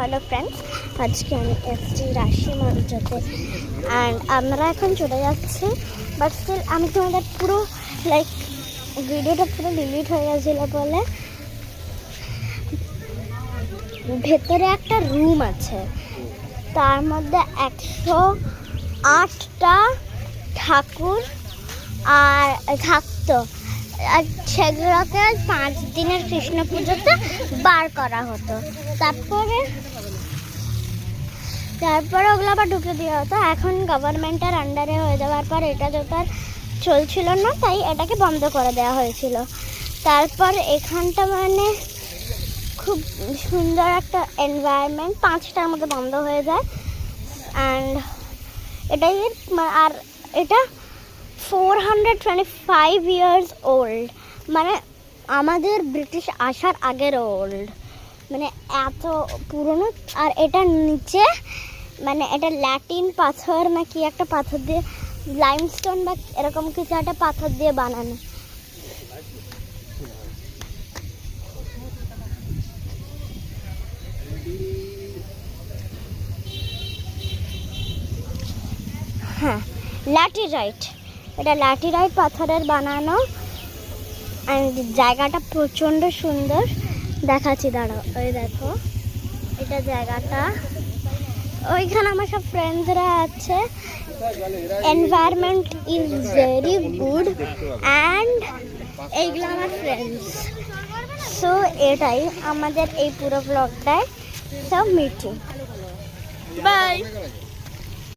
Hello friends, আজকে আমি এসছি রাশি মঞ্চতে অ্যান্ড আমরা এখন চলে যাচ্ছি। বাট স্টিল আমি তোমাদের পুরো ভিডিওটা পুরো ডিলিট হয়ে গেছিলো বলে ভেতরে একটা রুম আছে, তার মধ্যে 108টা ঠাকুর আর থাকতো, আর সেগুলোকে 5 দিনের কৃষ্ণ পুজোতে বার করা হতো। তারপরে ওগুলো আবার ঢুকে দেওয়া হতো। এখন গভর্নমেন্টের আন্ডারে হয়ে যাওয়ার পর এটা তো তার চলছিল না, তাই এটাকে বন্ধ করে দেওয়া হয়েছিল। তারপর এখানটা খুব সুন্দর একটা এনভায়রনমেন্ট, 5টার মধ্যে বন্ধ হয়ে যায়। অ্যান্ড এটাই আর এটা 425 ইয়ার্স ওল্ড, আমাদের ব্রিটিশ আসার আগের ওল্ড, এত পুরনো। আর এটার নিচে এটা ল্যাটিন পাথর না কি একটা পাথর দিয়ে, লাইমস্টোন বা এরকম কিছু একটা পাথর দিয়ে বানানো। হ্যাঁ, ল্যাটেরাইট, এটা ল্যাটেরাইট পাথরের বানানো। জায়গাটা প্রচণ্ড সুন্দর, দেখাচ্ছি দাঁড়াও। ওই দেখো, এটা জায়গাটা, ওইখানে আমার সব ফ্রেন্ডসরা আছে। Environment is very good and এইগুলো আমার ফ্রেন্ডস। সো এটাই আমাদের এই পুরো ব্লগটায় সব মিটিং। বাই।